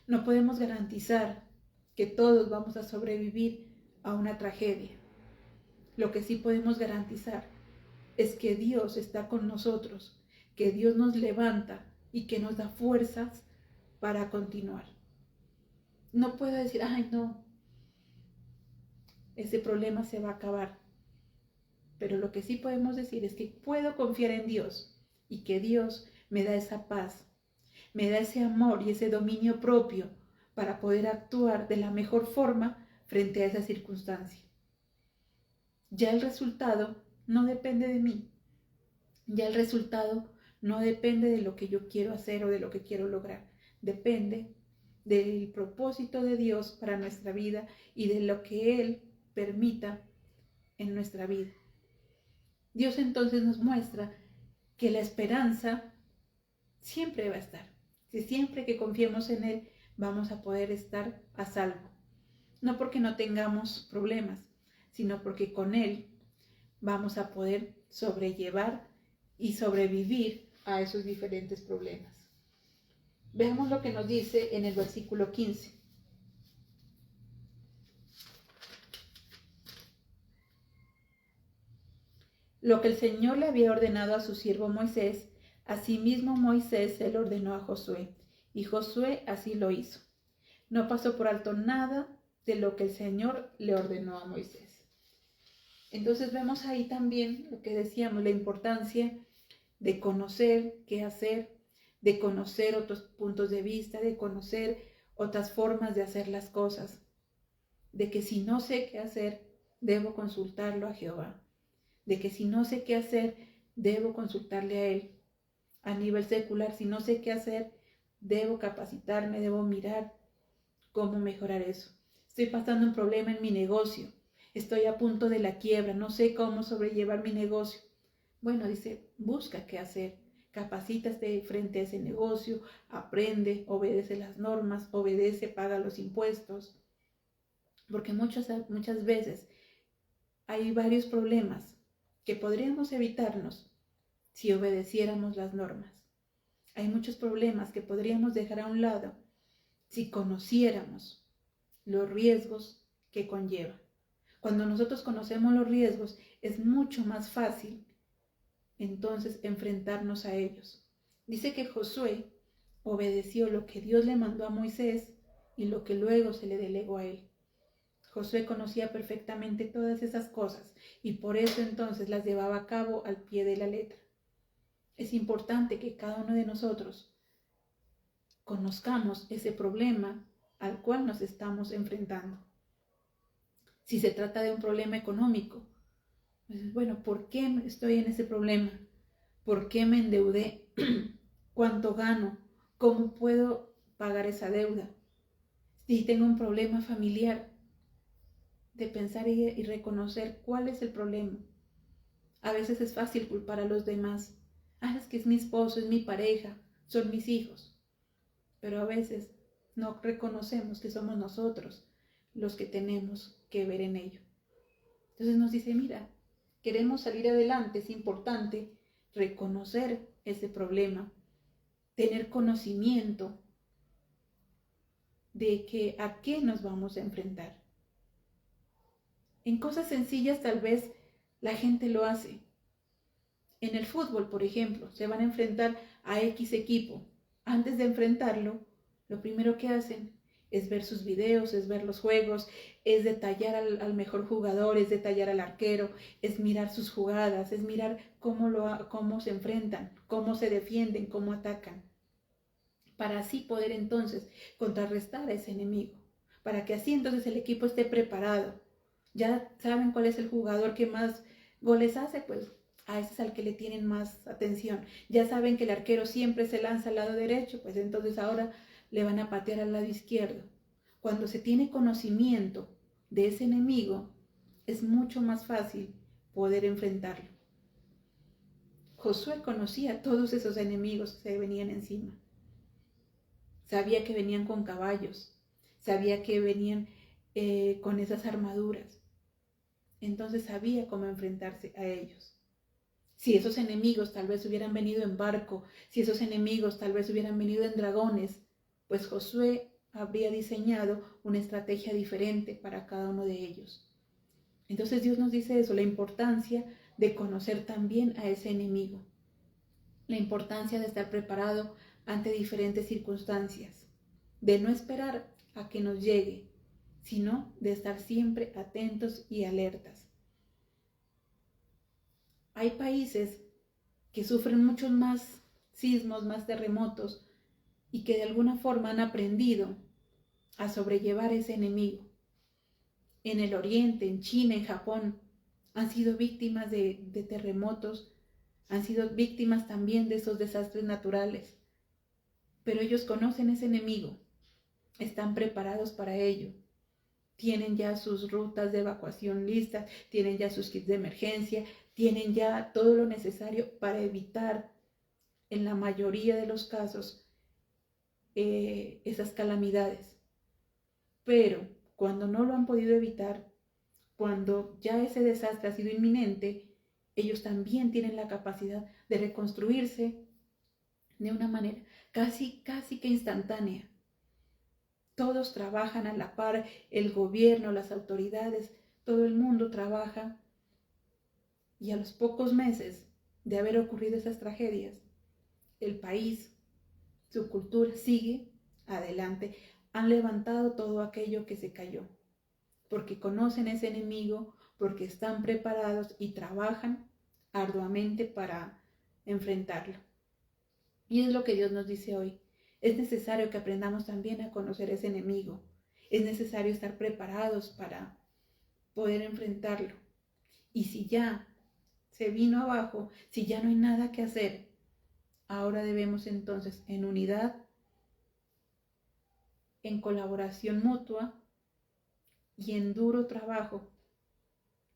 S1: No podemos garantizar que todos vamos a sobrevivir a una tragedia. Lo que sí podemos garantizar es que Dios está con nosotros, que Dios nos levanta y que nos da fuerzas para continuar. No puedo decir, no, ese problema se va a acabar. Pero lo que sí podemos decir es que puedo confiar en Dios y que Dios me da esa paz, me da ese amor y ese dominio propio para poder actuar de la mejor forma frente a esa circunstancia. Ya el resultado no depende de mí. Ya el resultado no depende de lo que yo quiero hacer o de lo que quiero lograr. Depende del propósito de Dios para nuestra vida y de lo que Él permita en nuestra vida. Dios entonces nos muestra que la esperanza siempre va a estar. Si siempre que confiemos en Él vamos a poder estar a salvo. No porque no tengamos problemas, sino porque con Él vamos a poder sobrellevar y sobrevivir a esos diferentes problemas. Veamos lo que nos dice en el versículo 15. Lo que el Señor le había ordenado a su siervo Moisés, asimismo Moisés se lo ordenó a Josué, y Josué así lo hizo. No pasó por alto nada de lo que el Señor le ordenó a Moisés. Entonces vemos ahí también lo que decíamos, la importancia de conocer qué hacer, de conocer otros puntos de vista, de conocer otras formas de hacer las cosas, de que si no sé qué hacer, debo consultarlo a Jehová, de que si no sé qué hacer, debo consultarle a Él. A nivel secular, si no sé qué hacer, debo capacitarme, debo mirar cómo mejorar eso. Estoy pasando un problema en mi negocio, estoy a punto de la quiebra, no sé cómo sobrellevar mi negocio. Bueno, dice, busca qué hacer, capacítate frente a ese negocio, aprende, obedece las normas, obedece, paga los impuestos. Porque muchas veces hay varios problemas que podríamos evitarnos si obedeciéramos las normas. Hay muchos problemas que podríamos dejar a un lado si conociéramos los riesgos que conlleva. Cuando nosotros conocemos los riesgos, es mucho más fácil entonces enfrentarnos a ellos. Dice que Josué obedeció lo que Dios le mandó a Moisés y lo que luego se le delegó a él. Josué conocía perfectamente todas esas cosas y por eso entonces las llevaba a cabo al pie de la letra. Es importante que cada uno de nosotros conozcamos ese problema al cual nos estamos enfrentando. Si se trata de un problema económico, pues bueno, ¿por qué estoy en ese problema? ¿Por qué me endeudé? ¿Cuánto gano? ¿Cómo puedo pagar esa deuda? Si tengo un problema familiar, de pensar y reconocer cuál es el problema. A veces es fácil culpar a los demás. Es que es mi esposo, es mi pareja, son mis hijos. Pero a veces no reconocemos que somos nosotros los que tenemos que ver en ello. Entonces nos dice, mira, queremos salir adelante, es importante reconocer ese problema, tener conocimiento de a qué nos vamos a enfrentar. En cosas sencillas tal vez la gente lo hace. En el fútbol, por ejemplo, se van a enfrentar a X equipo. Antes de enfrentarlo, lo primero que hacen es ver sus videos, es ver los juegos, es detallar al mejor jugador, es detallar al arquero, es mirar sus jugadas, es mirar cómo se enfrentan, cómo se defienden, cómo atacan, para así poder entonces contrarrestar a ese enemigo, para que así entonces el equipo esté preparado. Ya saben cuál es el jugador que más goles hace, pues a ese es al que le tienen más atención. Ya saben que el arquero siempre se lanza al lado derecho, pues entonces ahora le van a patear al lado izquierdo. Cuando se tiene conocimiento de ese enemigo, es mucho más fácil poder enfrentarlo. Josué conocía todos esos enemigos que se venían encima. Sabía que venían con caballos, sabía que venían con esas armaduras. Entonces sabía cómo enfrentarse a ellos. Si esos enemigos tal vez hubieran venido en barco, si esos enemigos tal vez hubieran venido en dragones, pues Josué habría diseñado una estrategia diferente para cada uno de ellos. Entonces Dios nos dice eso, la importancia de conocer también a ese enemigo, la importancia de estar preparado ante diferentes circunstancias, de no esperar a que nos llegue, sino de estar siempre atentos y alertas. Hay países que sufren muchos más sismos, más terremotos, y que de alguna forma han aprendido a sobrellevar ese enemigo. En el Oriente, en China, en Japón, han sido víctimas de terremotos, han sido víctimas también de esos desastres naturales. Pero ellos conocen ese enemigo, están preparados para ello. Tienen ya sus rutas de evacuación listas, tienen ya sus kits de emergencia, tienen ya todo lo necesario para evitar, en la mayoría de los casos, esas calamidades. Pero cuando no lo han podido evitar, cuando ya ese desastre ha sido inminente, ellos también tienen la capacidad de reconstruirse de una manera casi que instantánea. Todos trabajan a la par, el gobierno, las autoridades, todo el mundo trabaja, y a los pocos meses de haber ocurrido esas tragedias, el país, su cultura sigue adelante. Han levantado todo aquello que se cayó, porque conocen ese enemigo, porque están preparados y trabajan arduamente para enfrentarlo. Y es lo que Dios nos dice hoy. Es necesario que aprendamos también a conocer ese enemigo. Es necesario estar preparados para poder enfrentarlo. Y si ya se vino abajo, si ya no hay nada que hacer, ahora debemos entonces en unidad, en colaboración mutua y en duro trabajo,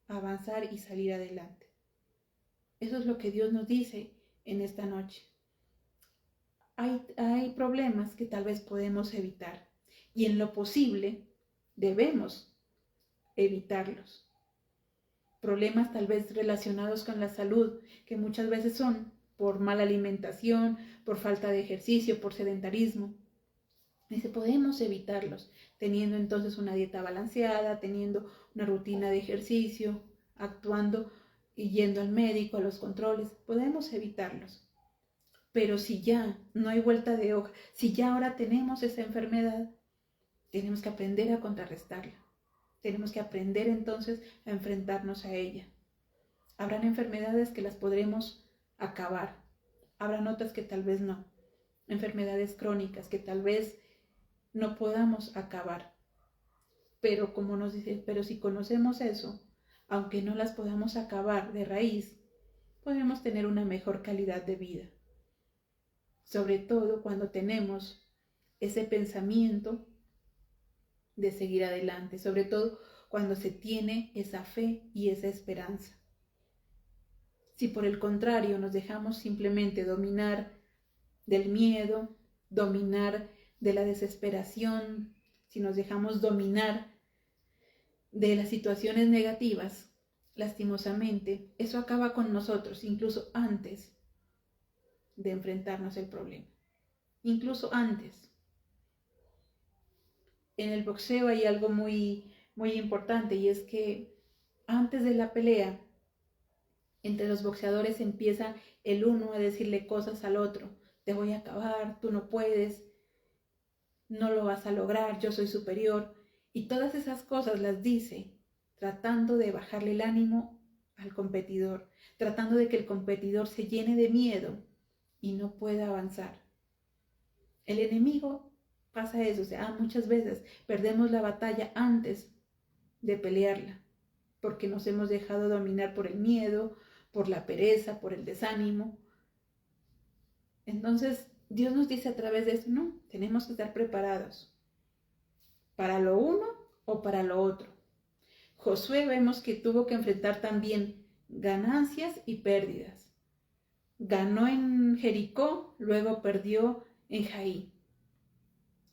S1: avanzar y salir adelante. Eso es lo que Dios nos dice en esta noche. Hay problemas que tal vez podemos evitar y en lo posible debemos evitarlos. Problemas tal vez relacionados con la salud, que muchas veces son por mala alimentación, por falta de ejercicio, por sedentarismo. Dice, podemos evitarlos teniendo entonces una dieta balanceada, teniendo una rutina de ejercicio, actuando y yendo al médico, a los controles. Podemos evitarlos. Pero si ya no hay vuelta de hoja, si ya ahora tenemos esa enfermedad, tenemos que aprender a contrarrestarla. Tenemos que aprender entonces a enfrentarnos a ella. Habrán enfermedades que las podremos acabar. Habrán otras que tal vez no. Enfermedades crónicas que tal vez no podamos acabar. Pero como nos dice, pero si conocemos eso, aunque no las podamos acabar de raíz, podemos tener una mejor calidad de vida. Sobre todo cuando tenemos ese pensamiento de seguir adelante, sobre todo cuando se tiene esa fe y esa esperanza. Si por el contrario nos dejamos simplemente dominar del miedo, dominar de la desesperación, si nos dejamos dominar de las situaciones negativas, lastimosamente, eso acaba con nosotros, incluso antes de enfrentarnos al problema. Incluso antes. En el boxeo hay algo muy, muy importante, y es que antes de la pelea, entre los boxeadores empieza el uno a decirle cosas al otro. Te voy a acabar, tú no puedes, no lo vas a lograr, yo soy superior. Y todas esas cosas las dice tratando de bajarle el ánimo al competidor, tratando de que el competidor se llene de miedo y no pueda avanzar. El enemigo pasa eso, muchas veces perdemos la batalla antes de pelearla, porque nos hemos dejado dominar por el miedo, por la pereza, por el desánimo. Entonces, Dios nos dice a través de eso, no, tenemos que estar preparados para lo uno o para lo otro. Josué vemos que tuvo que enfrentar también ganancias y pérdidas. Ganó en Jericó, luego perdió en Jaí.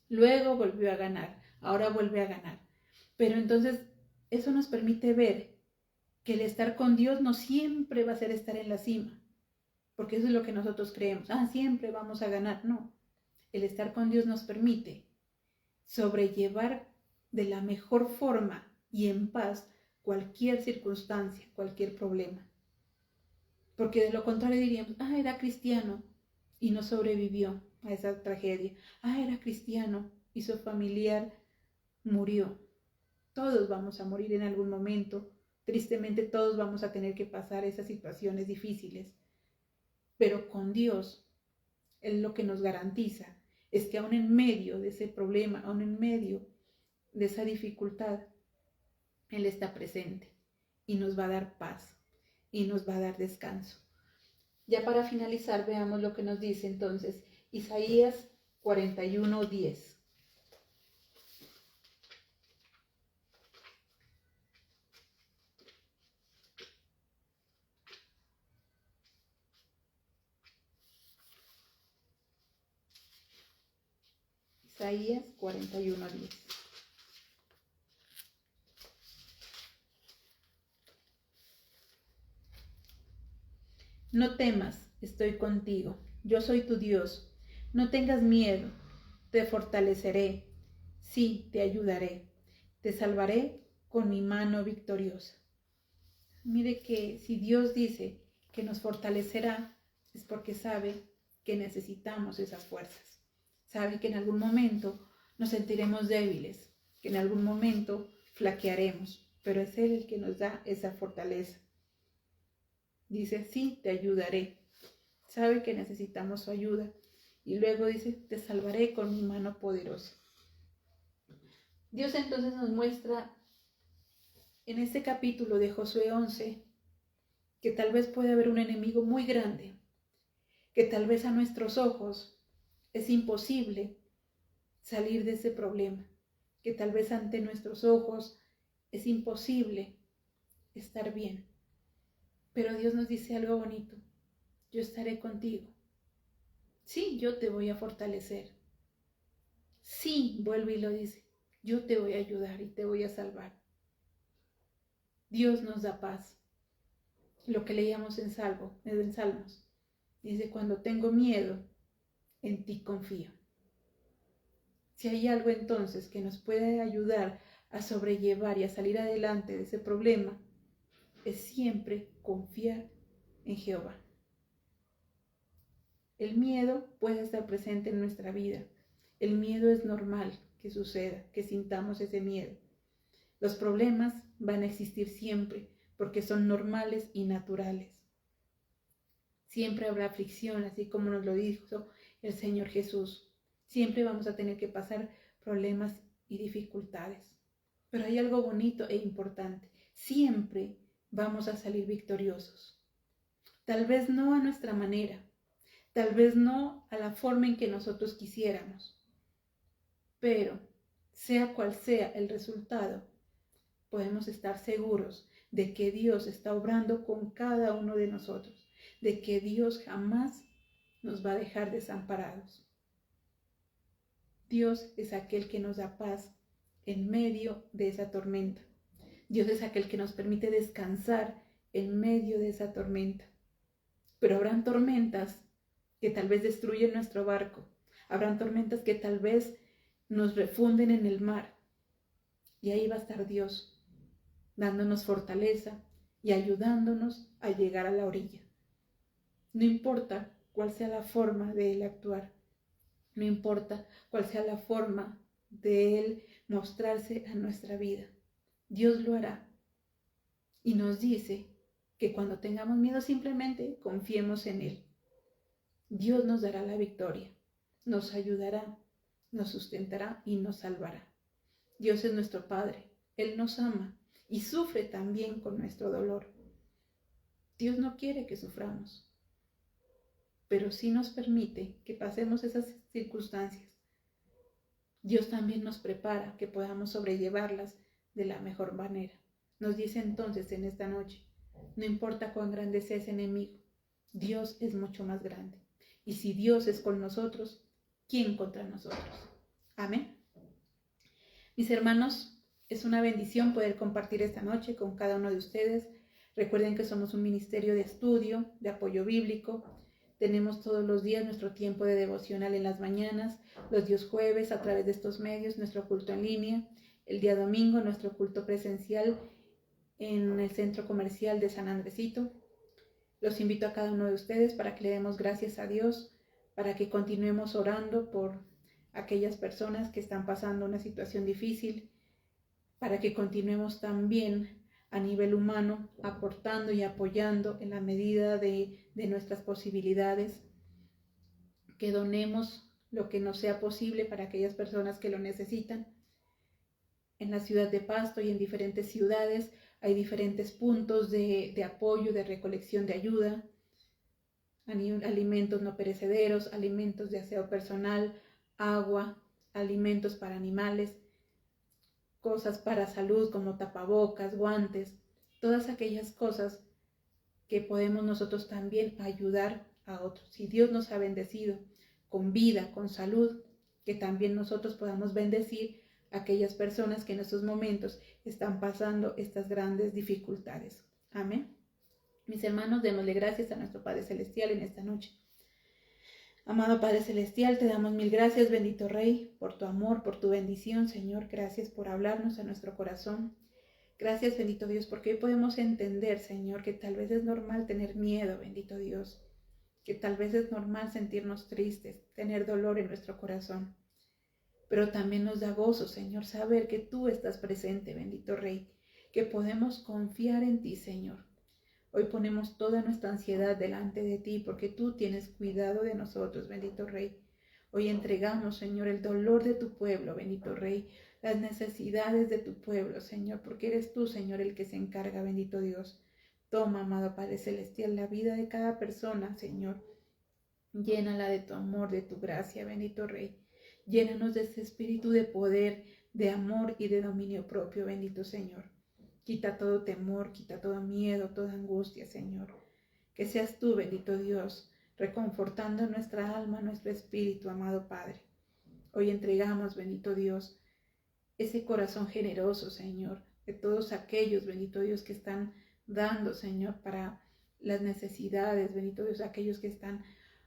S1: Luego volvió a ganar, ahora vuelve a ganar. Pero entonces eso nos permite ver que el estar con Dios no siempre va a ser estar en la cima, porque eso es lo que nosotros creemos. Siempre vamos a ganar. No, el estar con Dios nos permite sobrellevar de la mejor forma y en paz cualquier circunstancia, cualquier problema. Porque de lo contrario diríamos, era cristiano y no sobrevivió a esa tragedia. Era cristiano y su familiar murió. Todos vamos a morir en algún momento. Tristemente todos vamos a tener que pasar esas situaciones difíciles. Pero con Dios, Él lo que nos garantiza es que aún en medio de ese problema, aún en medio de esa dificultad, Él está presente y nos va a dar paz y nos va a dar descanso. Ya para finalizar, veamos lo que nos dice entonces Isaías 41:10. Isaías 41:10. No temas, estoy contigo, yo soy tu Dios. No tengas miedo, te fortaleceré, sí, te ayudaré, te salvaré con mi mano victoriosa. Mire que si Dios dice que nos fortalecerá, es porque sabe que necesitamos esas fuerzas. Sabe que en algún momento nos sentiremos débiles, que en algún momento flaquearemos, pero es Él el que nos da esa fortaleza. Dice, sí, te ayudaré. Sabe que necesitamos su ayuda. Y luego dice, te salvaré con mi mano poderosa. Dios entonces nos muestra en este capítulo de Josué 11 que tal vez puede haber un enemigo muy grande, que tal vez a nuestros ojos es imposible salir de ese problema, que tal vez ante nuestros ojos es imposible estar bien. Pero Dios nos dice algo bonito, yo estaré contigo. Sí, yo te voy a fortalecer. Sí, vuelve y lo dice, yo te voy a ayudar y te voy a salvar. Dios nos da paz. Lo que leíamos en Salmos, dice, cuando tengo miedo, en ti confío. Si hay algo entonces que nos puede ayudar a sobrellevar y a salir adelante de ese problema, es siempre confiar en Jehová. El miedo puede estar presente en nuestra vida. El miedo es normal que suceda, que sintamos ese miedo. Los problemas van a existir siempre porque son normales y naturales. Siempre habrá aflicción, así como nos lo dijo el Señor Jesús. Siempre vamos a tener que pasar problemas y dificultades. Pero hay algo bonito e importante. Siempre vamos a salir victoriosos. Tal vez no a nuestra manera, tal vez no a la forma en que nosotros quisiéramos, pero sea cual sea el resultado, podemos estar seguros de que Dios está obrando con cada uno de nosotros, de que Dios jamás nos va a dejar desamparados. Dios es aquel que nos da paz en medio de esa tormenta. Dios es aquel que nos permite descansar en medio de esa tormenta. Pero habrán tormentas que tal vez destruyen nuestro barco. Habrán tormentas que tal vez nos refunden en el mar. Y ahí va a estar Dios, dándonos fortaleza y ayudándonos a llegar a la orilla. No importa cuál sea la forma de Él actuar. No importa cuál sea la forma de Él mostrarse a nuestra vida. Dios lo hará. Y nos dice que cuando tengamos miedo simplemente confiemos en Él. Dios nos dará la victoria, nos ayudará, nos sustentará y nos salvará. Dios es nuestro Padre, Él nos ama y sufre también con nuestro dolor. Dios no quiere que suframos, pero sí nos permite que pasemos esas circunstancias. Dios también nos prepara que podamos sobrellevarlas de la mejor manera. Nos dice entonces en esta noche, no importa cuán grande sea ese enemigo, Dios es mucho más grande. Y si Dios es con nosotros, ¿quién contra nosotros? Amén. Mis hermanos, es una bendición poder compartir esta noche con cada uno de ustedes. Recuerden que somos un ministerio de estudio, de apoyo bíblico. Tenemos todos los días nuestro tiempo de devocional en las mañanas, los días jueves a través de estos medios, nuestro culto en línea, el día domingo nuestro culto presencial en el centro comercial de San Andresito. Los invito a cada uno de ustedes para que le demos gracias a Dios, para que continuemos orando por aquellas personas que están pasando una situación difícil, para que continuemos también a nivel humano aportando y apoyando en la medida de nuestras posibilidades, que donemos lo que nos sea posible para aquellas personas que lo necesitan. En la ciudad de Pasto y en diferentes ciudades hay diferentes puntos de apoyo, de recolección de ayuda, alimentos no perecederos, alimentos de aseo personal, agua, alimentos para animales, cosas para salud como tapabocas, guantes, todas aquellas cosas que podemos nosotros también ayudar a otros. Si Dios nos ha bendecido con vida, con salud, que también nosotros podamos bendecir a aquellas personas que en estos momentos están pasando estas grandes dificultades. Amén. Mis hermanos, démosle gracias a nuestro Padre Celestial en esta noche. Amado Padre Celestial, te damos mil gracias, bendito Rey, por tu amor, por tu bendición, Señor. Gracias por hablarnos a nuestro corazón. Gracias, bendito Dios, porque hoy podemos entender, Señor, que tal vez es normal tener miedo, bendito Dios, que tal vez es normal sentirnos tristes, tener dolor en nuestro corazón. Pero también nos da gozo, Señor, saber que tú estás presente, bendito Rey, que podemos confiar en ti, Señor. Hoy ponemos toda nuestra ansiedad delante de ti porque tú tienes cuidado de nosotros, bendito Rey. Hoy entregamos, Señor, el dolor de tu pueblo, bendito Rey, las necesidades de tu pueblo, Señor, porque eres tú, Señor, el que se encarga, bendito Dios. Toma, amado Padre Celestial, la vida de cada persona, Señor. Llénala de tu amor, de tu gracia, bendito Rey. Llénanos de ese espíritu de poder, de amor y de dominio propio, bendito Señor. Quita todo temor, quita todo miedo, toda angustia, Señor. Que seas tú, bendito Dios, reconfortando nuestra alma, nuestro espíritu, amado Padre. Hoy entregamos, bendito Dios, ese corazón generoso, Señor, de todos aquellos, bendito Dios, que están dando, Señor, para las necesidades, bendito Dios, aquellos que están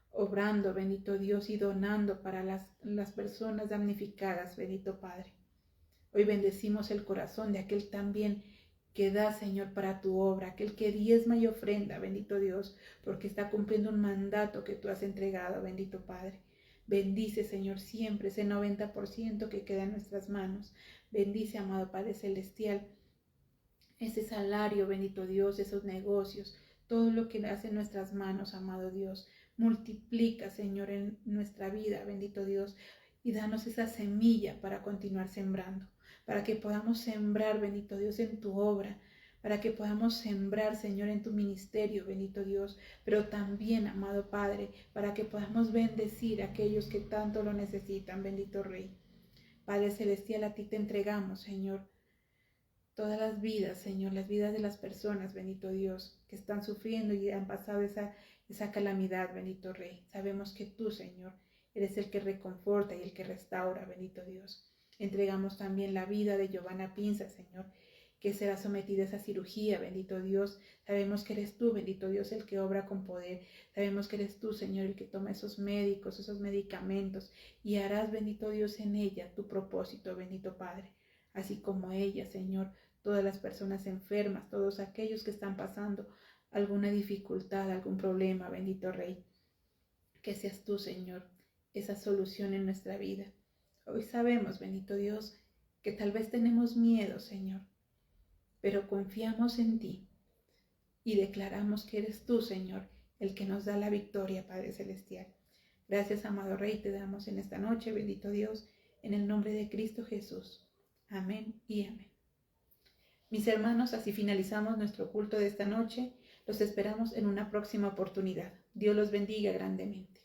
S1: obrando, bendito Dios, y donando para las personas damnificadas, bendito Padre. Hoy bendecimos el corazón de aquel también que da, Señor, para tu obra, aquel que diezma y ofrenda, bendito Dios, porque está cumpliendo un mandato que tú has entregado, bendito Padre. Bendice, Señor, siempre ese 90% que queda en nuestras manos. Bendice, amado Padre Celestial, ese salario, bendito Dios, esos negocios, todo lo que hace en nuestras manos, amado Dios. Multiplica, Señor, en nuestra vida, bendito Dios, y danos esa semilla para continuar sembrando, para que podamos sembrar, bendito Dios, en tu obra, para que podamos sembrar, Señor, en tu ministerio, bendito Dios, pero también, amado Padre, para que podamos bendecir a aquellos que tanto lo necesitan, bendito Rey. Padre Celestial, a ti te entregamos, Señor, todas las vidas, Señor, las vidas de las personas, bendito Dios, que están sufriendo y han pasado esa calamidad, bendito Rey. Sabemos que tú, Señor, eres el que reconforta y el que restaura, bendito Dios. Entregamos también la vida de Giovanna Pinza, Señor, que será sometida a esa cirugía, bendito Dios. Sabemos que eres tú, bendito Dios, el que obra con poder. Sabemos que eres tú, Señor, el que toma esos médicos, esos medicamentos y harás, bendito Dios, en ella tu propósito, bendito Padre. Así como ella, Señor, todas las personas enfermas, todos aquellos que están pasando alguna dificultad, algún problema, bendito Rey. Que seas tú, Señor, esa solución en nuestra vida. Hoy sabemos, bendito Dios, que tal vez tenemos miedo, Señor, pero confiamos en ti y declaramos que eres tú, Señor, el que nos da la victoria, Padre Celestial. Gracias, amado Rey, te damos en esta noche, bendito Dios, en el nombre de Cristo Jesús. Amén y amén. Mis hermanos, así finalizamos nuestro culto de esta noche. Los esperamos en una próxima oportunidad. Dios los bendiga grandemente.